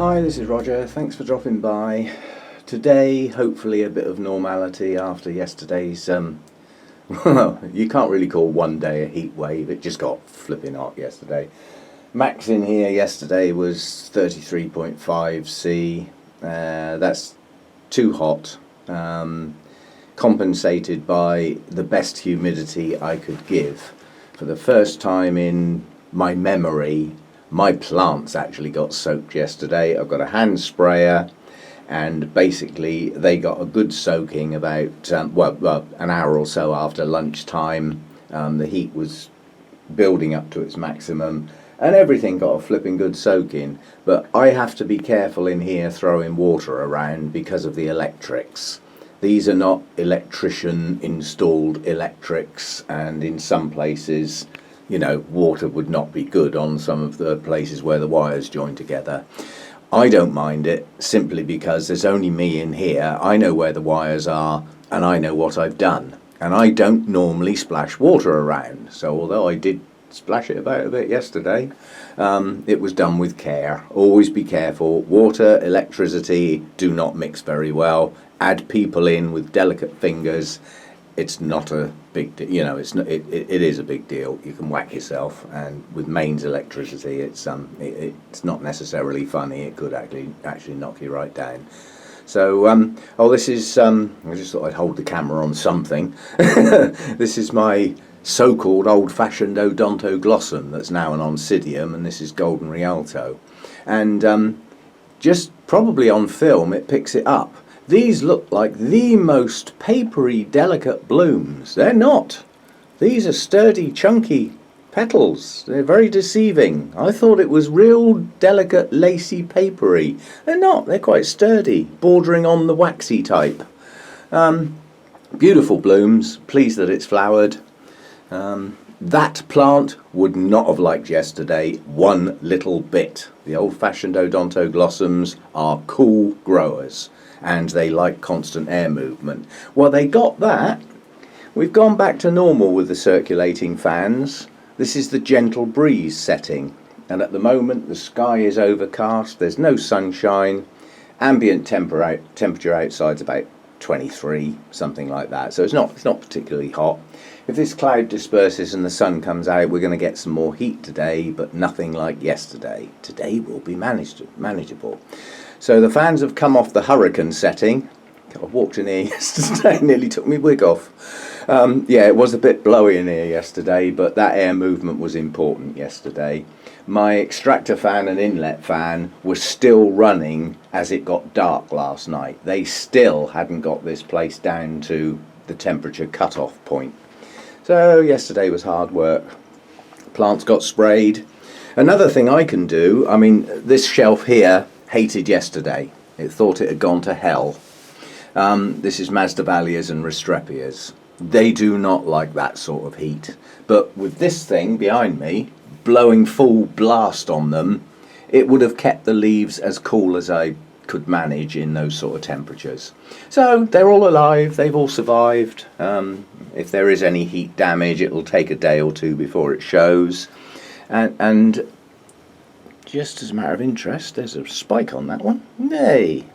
Hi, this is Roger. Thanks for dropping by. Today, hopefully a bit of normality after yesterday's, well, you can't really call one day a heat wave. It just got flipping hot yesterday. Max in here yesterday was 33.5 C. That's too hot. Compensated by the best humidity I could give. For the first time in my memory, my plants actually got soaked yesterday. I've got a hand sprayer, and basically they got a good soaking about an hour or so after lunchtime. The heat was building up to its maximum, and everything got a flipping good soaking. But I have to be careful in here throwing water around because of the electrics. These are not electrician installed electrics, and in some places, you know, water would not be good on some of the places where the wires join together. I don't mind it simply because there's only me in here. I know where the wires are and I know what I've done. And I don't normally splash water around. So although I did splash it about a bit yesterday, it was done with care. Always be careful. Water, electricity do not mix very well. Add people in with delicate fingers. It's not a big deal, you know. It is a big deal. You can whack yourself, and with mains electricity, it's not necessarily funny. It could actually knock you right down. So this is I just thought I'd hold the camera on something. This is my so-called old-fashioned Odontoglossum that's now an Oncidium, and this is Golden Rialto, and just probably on film it picks it up. These look like the most papery, delicate blooms. They're not. These are sturdy, chunky petals. They're very deceiving. I thought it was real delicate, lacy, papery. They're not. They're quite sturdy, bordering on the waxy type. Beautiful blooms. Pleased that it's flowered. That plant would not have liked yesterday one little bit. The old-fashioned Odontoglossums are cool growers, and they like constant air movement. Well, they got that. We've gone back to normal with the circulating fans. This is the gentle breeze setting, and at the moment the sky is overcast, there's no sunshine. Ambient temperature outside's about 23, something like that, so it's not particularly hot. If this cloud disperses and the sun comes out, we're going to get some more heat today, but nothing like yesterday. Today will be manageable. So the fans have come off the hurricane setting. I walked in here yesterday, nearly took my wig off. Yeah, it was a bit blowy in here yesterday, but that air movement was important yesterday. My extractor fan and inlet fan were still running as it got dark last night. They still hadn't got this place down to the temperature cut-off point. So yesterday was hard work. Plants got sprayed. Another thing I can do, I mean, this shelf here hated yesterday. It thought it had gone to hell. This is Masdevallias and Restrepias. They do not like that sort of heat. But with this thing behind me, blowing full blast on them, it would have kept the leaves as cool as I could manage in those sort of temperatures. So they're all alive, they've all survived. If there is any heat damage, it'll take a day or two before it shows. And just as a matter of interest, there's a spike on that one. Nay,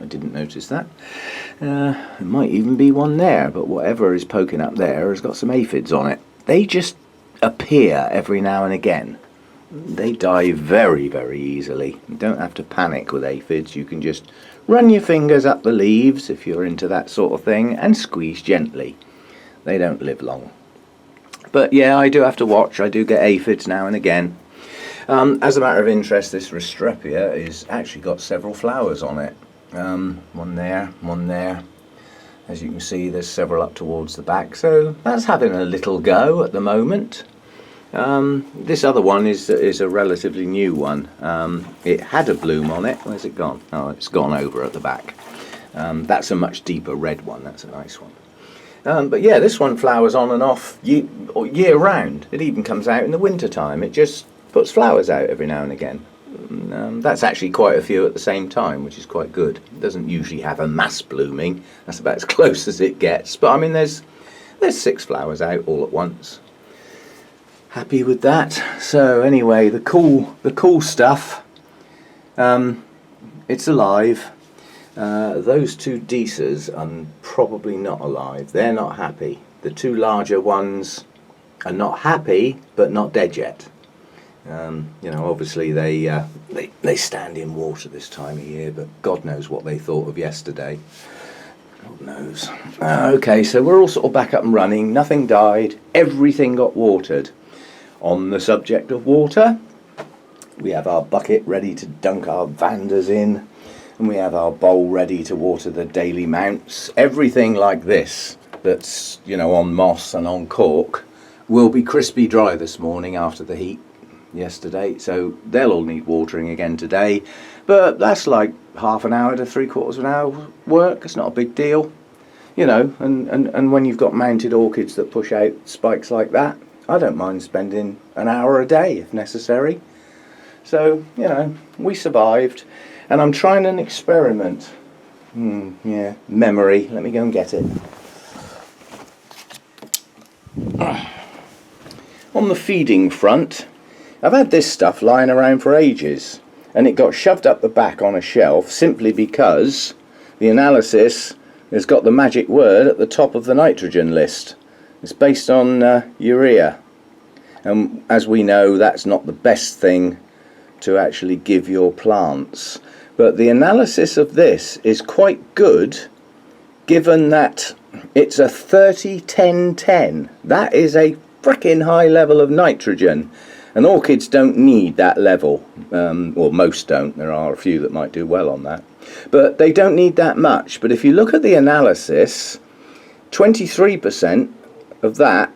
I didn't notice that. There might even be one there, but whatever is poking up there has got some aphids on it. They just appear every now and again. They die very, very easily. You don't have to panic with aphids. You can just run your fingers up the leaves, if you're into that sort of thing, and squeeze gently. They don't live long. But yeah, I do have to watch. I do get aphids now and again. As a matter of interest, this Restrepia is actually got several flowers on it. One there, one there. As you can see, there's several up towards the back. So that's having a little go at the moment. This other one is a relatively new one. It had a bloom on it. Where's it gone? Oh, it's gone over at the back. That's a much deeper red one. That's a nice one. But yeah, this one flowers on and off year round. It even comes out in the winter time. It just puts flowers out every now and again. That's actually quite a few at the same time, which is quite good. It doesn't usually have a mass blooming. That's about as close as it gets. But I mean, there's 6 flowers out all at once. Happy with that. So anyway, the cool stuff. it's alive. Those two Deesers are probably not alive. They're not happy. The two larger ones are not happy, but not dead yet. You know, obviously they stand in water this time of year, but God knows what they thought of yesterday. God knows. Okay, so we're all sort of back up and running. Nothing died. Everything got watered. On the subject of water, we have our bucket ready to dunk our Vandas in, and we have our bowl ready to water the daily mounts. Everything like this that's, you know, on moss and on cork will be crispy dry this morning after the heat yesterday, so they'll all need watering again today, but that's like half an hour to 3/4 of an hour work. It's not a big deal, you know, and when you've got mounted orchids that push out spikes like that, I don't mind spending an hour a day if necessary. So, you know, we survived, and I'm trying an experiment. Yeah, memory. Let me go and get it. On the feeding front, I've had this stuff lying around for ages, and it got shoved up the back on a shelf simply because the analysis has got the magic word at the top of the nitrogen list. It's based on urea, and as we know, that's not the best thing to actually give your plants. But the analysis of this is quite good, given that it's a 30-10-10. That is a frickin' high level of nitrogen. And orchids don't need that level, well, most don't. There are a few that might do well on that, but they don't need that much. But if you look at the analysis, 23% of that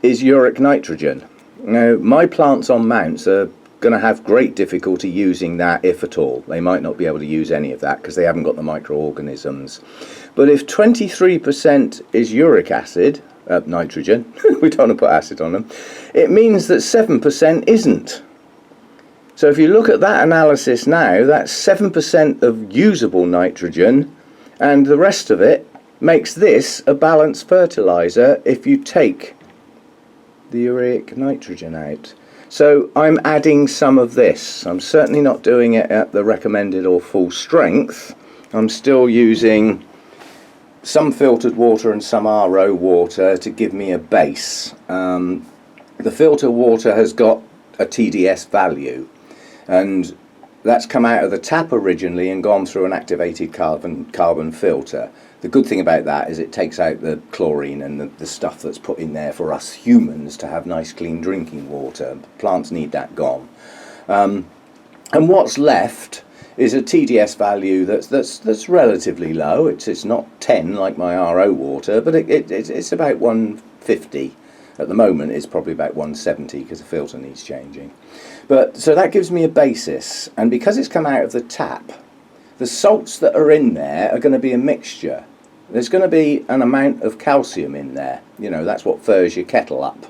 is uric nitrogen. Now, my plants on mounts are going to have great difficulty using that, if at all. They might not be able to use any of that because they haven't got the microorganisms. But if 23% is uric acid, nitrogen, we don't want to put acid on them, it means that 7% isn't. So if you look at that analysis now, that's 7% of usable nitrogen, and the rest of it makes this a balanced fertilizer if you take the ureic nitrogen out. So I'm adding some of this. I'm certainly not doing it at the recommended or full strength. I'm still using some filtered water and some RO water to give me a base. The filter water has got a TDS value, and that's come out of the tap originally and gone through an activated carbon filter. The good thing about that is it takes out the chlorine and the stuff that's put in there for us humans to have nice clean drinking water. Plants need that gone. And what's left is a TDS value that's relatively low. It's not 10 like my RO water, but it's about 150. At the moment it's probably about 170 because the filter needs changing. But so that gives me a basis, and because it's come out of the tap, the salts that are in there are going to be a mixture. There's going to be an amount of calcium in there. You know, that's what furs your kettle up.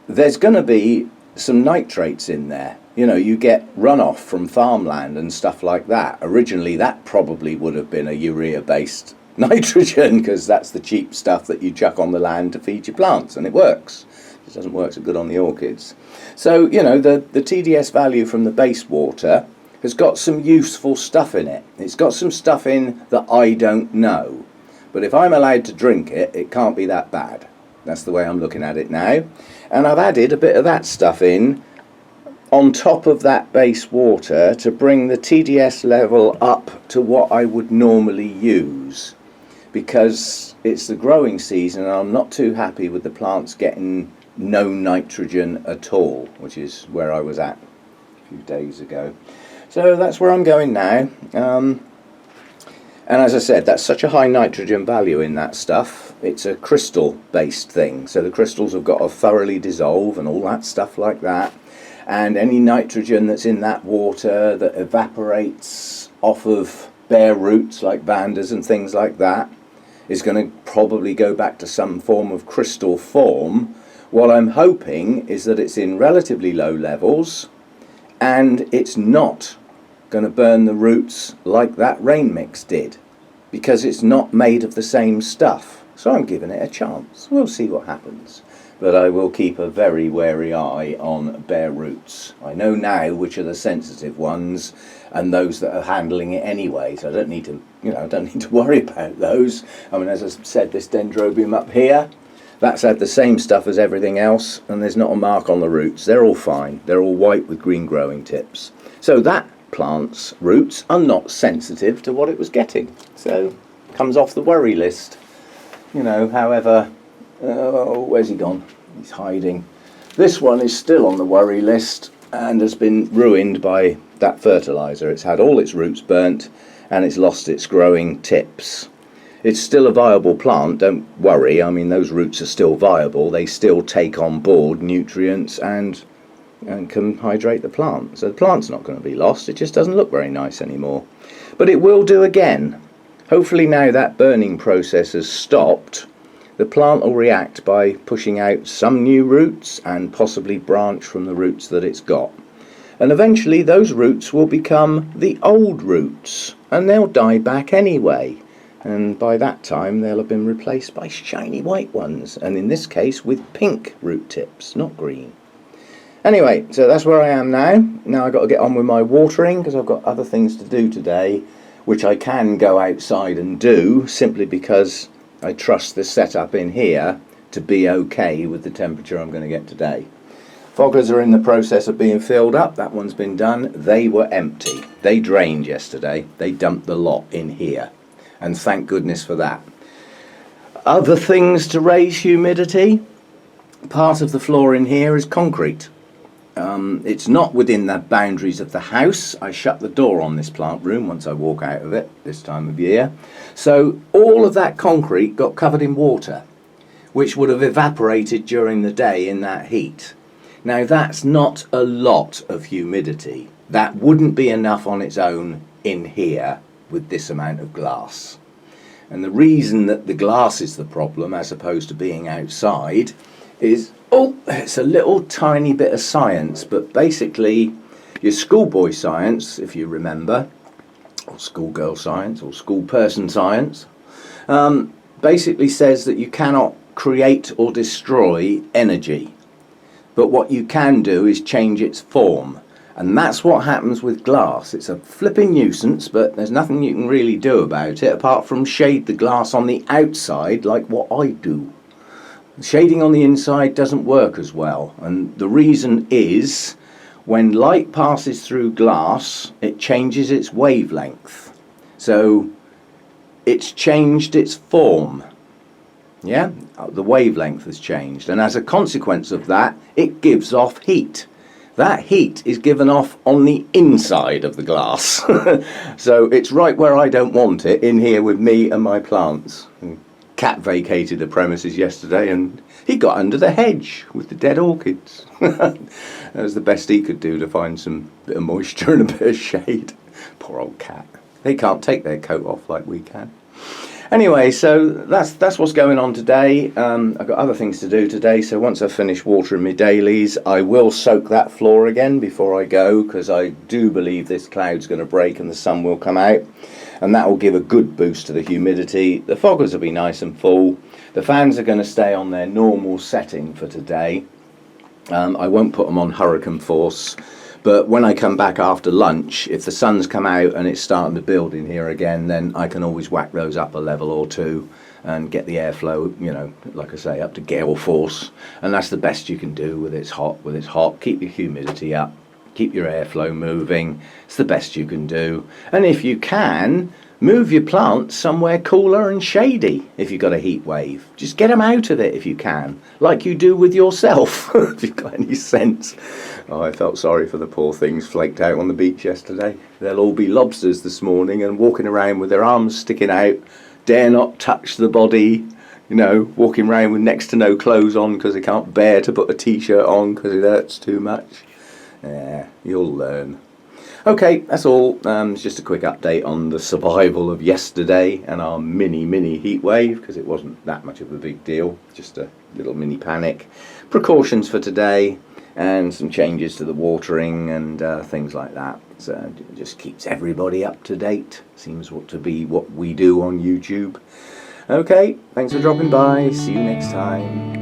There's going to be some nitrates in there. You know, you get runoff from farmland and stuff like that. Originally, that probably would have been a urea-based nitrogen because that's the cheap stuff that you chuck on the land to feed your plants, and it works. It doesn't work so good on the orchids. So, you know, the TDS value from the base water has got some useful stuff in it. It's got some stuff in that I don't know. But if I'm allowed to drink it, it can't be that bad. That's the way I'm looking at it now. And I've added a bit of that stuff in on top of that base water to bring the TDS level up to what I would normally use, because it's the growing season and I'm not too happy with the plants getting no nitrogen at all, which is where I was at a few days ago. So that's where I'm going now. And as I said, that's such a high nitrogen value in that stuff. It's a crystal based thing, so the crystals have got to thoroughly dissolve and all that stuff like that. And any nitrogen that's in that water that evaporates off of bare roots like Vandas and things like that is going to probably go back to some form of crystal form. What I'm hoping is that it's in relatively low levels and it's not going to burn the roots like that rain mix did, because it's not made of the same stuff. So I'm giving it a chance. We'll see what happens. but I will keep a very wary eye on bare roots. I know now which are the sensitive ones and those that are handling it anyway, so I don't need to, I don't need to worry about those. I mean, as I said, this dendrobium up here, that's had the same stuff as everything else, and there's not a mark on the roots. They're all fine. They're all white with green growing tips. So that plant's roots are not sensitive to what it was getting. So comes off the worry list. However, where's he gone? He's hiding. This one is still on the worry list and has been ruined by that fertilizer. It's had all its roots burnt and it's lost its growing tips. It's still a viable plant, don't worry. I mean, those roots are still viable. They still take on board nutrients and can hydrate the plant. So the plant's not going to be lost. It just doesn't look very nice anymore. But it will do again. Hopefully now that burning process has stopped, the plant will react by pushing out some new roots and possibly branch from the roots that it's got. And eventually those roots will become the old roots and they'll die back anyway. And by that time they'll have been replaced by shiny white ones, and in this case with pink root tips, not green. Anyway, so that's where I am now. Now I've got to get on with my watering because I've got other things to do today, which I can go outside and do simply because I trust the setup in here to be okay with the temperature I'm going to get today. Foggers are in the process of being filled up. That one's been done. They were empty. They drained yesterday. They dumped the lot in here. And thank goodness for that. Other things to raise humidity. Part of the floor in here is concrete. It's not within the boundaries of the house. I shut the door on this plant room once I walk out of it this time of year. So all of that concrete got covered in water, which would have evaporated during the day in that heat. Now that's not a lot of humidity. That wouldn't be enough on its own in here with this amount of glass. And the reason that the glass is the problem as opposed to being outside is, it's a little tiny bit of science, but basically your schoolboy science, if you remember, or schoolgirl science, or school person science, basically says that you cannot create or destroy energy. But what you can do is change its form. And that's what happens with glass. It's a flipping nuisance, but there's nothing you can really do about it apart from shade the glass on the outside like what I do. Shading on the inside doesn't work as well, and the reason is when light passes through glass it changes its wavelength, so it's changed its form. Yeah, the wavelength has changed, and as a consequence of that it gives off heat. That heat is given off on the inside of the glass. So it's right where I don't want it, in here with me and my plants. Cat vacated the premises yesterday and he got under the hedge with the dead orchids. That was the best he could do to find some bit of moisture and a bit of shade. Poor old cat. They can't take their coat off like we can. Anyway, so that's what's going on today. I've got other things to do today, so once I've finished watering my dailies, I will soak that floor again before I go, because I do believe this cloud's going to break and the sun will come out, and that will give a good boost to the humidity. The foggers will be nice and full. The fans are going to stay on their normal setting for today. I won't put them on hurricane force. But when I come back after lunch, if the sun's come out and it's starting to build in here again, then I can always whack those up a level or two and get the airflow, like I say, up to gale force. And that's the best you can do with it's hot. Keep your humidity up, keep your airflow moving. It's the best you can do. And if you can, move your plants somewhere cooler and shady if you've got a heat wave. Just get them out of it if you can, like you do with yourself, if you've got any sense. Oh, I felt sorry for the poor things flaked out on the beach yesterday. They'll all be lobsters this morning and walking around with their arms sticking out, dare not touch the body, walking around with next to no clothes on because they can't bear to put a t-shirt on because it hurts too much. Yeah, you'll learn. Okay, that's all. It's just a quick update on the survival of yesterday and our mini heat wave, because it wasn't that much of a big deal, just a little mini panic. Precautions for today and some changes to the watering and things like that. So it just keeps everybody up to date. Seems to be what we do on YouTube. Okay, thanks for dropping by. See you next time.